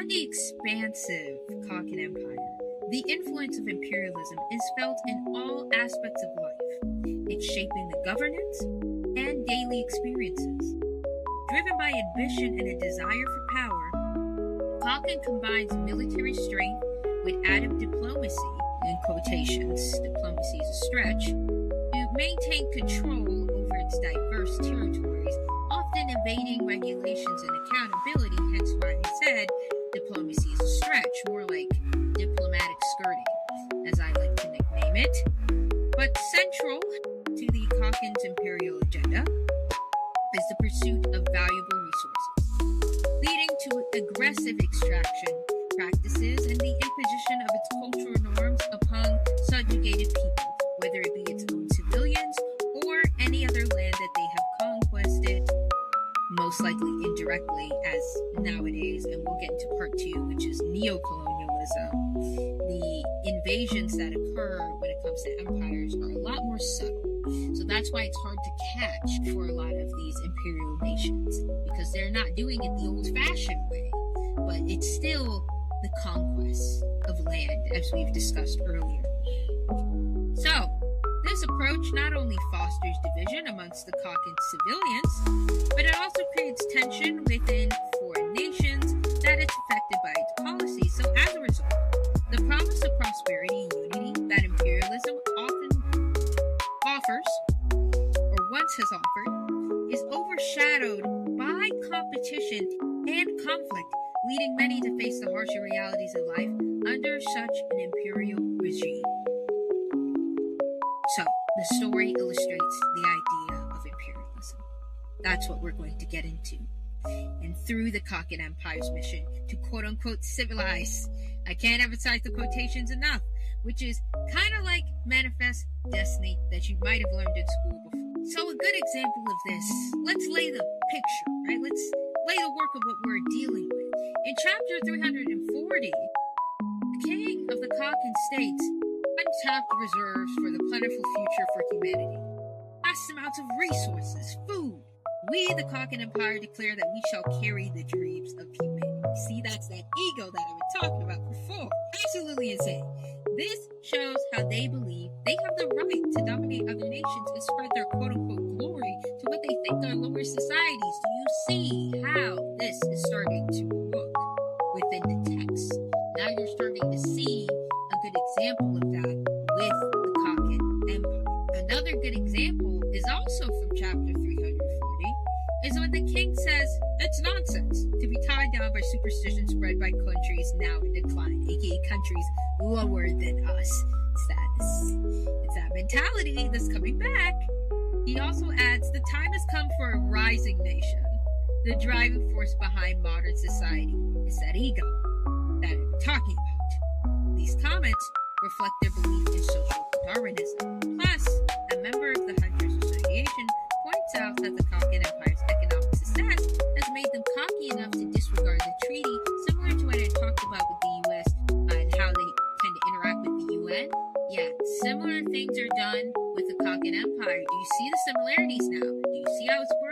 On the expansive Kakin Empire, the influence of imperialism is felt in all aspects of life. It's shaping the governance and daily experiences. Driven by ambition and a desire for power, Kakin combines military strength with added diplomacy, in quotations, diplomacy is a stretch, to maintain control over its diverse territories, often evading regulations and accountability, hence why I said diplomacy is a stretch, more like diplomatic skirting, as I like to nickname it. But central to the Kakin's imperial agenda is the pursuit of valuable resources, leading to aggressive extraction practices and the imposition of its cultural norms upon subjugated people, whether it be its own civilians or any other land that they have conquested, most likely indirectly, as nowadays, and we'll get into part 2, which is neocolonialism. The invasions that occur when it comes to empires are a lot more subtle. So that's why it's hard to catch for a lot of these imperial nations, because they're not doing it the old-fashioned way, but it's still the conquest of land, as we've discussed earlier. So, this approach not only fosters division amongst the Kakin civilians, but it also creates tension within foreign nations that it's affected by its policies. So as a result, the promise of prosperity and unity that imperialism often offers, or once has offered, is overshadowed by competition and conflict, leading many to face the harsher realities of life under such an imperial regime. So, the story illustrates the idea of imperialism. That's what we're going to get into. And through the Kakin Empire's mission to quote-unquote civilize, I can't emphasize the quotations enough, which is kind of like manifest destiny that you might have learned in school before. So a good example of this, let's lay the picture, right? Let's lay the work of what we're dealing with. In chapter 340, the king of the Kakin states untapped reserves for the plentiful future for humanity. Vast amounts of resources, food. We, the Kakin Empire, declare that we shall carry the dreams of humanity. See, that's that ego that I've been talking about before. Absolutely insane. This shows how they believe they have the right to dominate other nations and spread their quote-unquote glory to what they think are lower societies. Do you see how this is starting to look within the text? Now you're starting to see a good example of that with the Kakin Empire. Another good example is also from chapter 340, is when the king says it's nonsense to be tied down by superstition spread by countries now in decline, aka countries lower than us. It's that mentality that's coming back. He also adds, the time has come for a rising nation. The driving force behind modern society is that ego that I'm talking about. These comments reflect their belief in social Darwinism. Plus, a member of the Hunters Association points out that the Kakin Empire's economic success has made them cocky enough to disregard the treaty, similar to what I talked about with the U.S. And how they tend to interact with the UN. Yeah, similar things are done with the Kakin Empire. Do you see the similarities now? Do you see how it's working?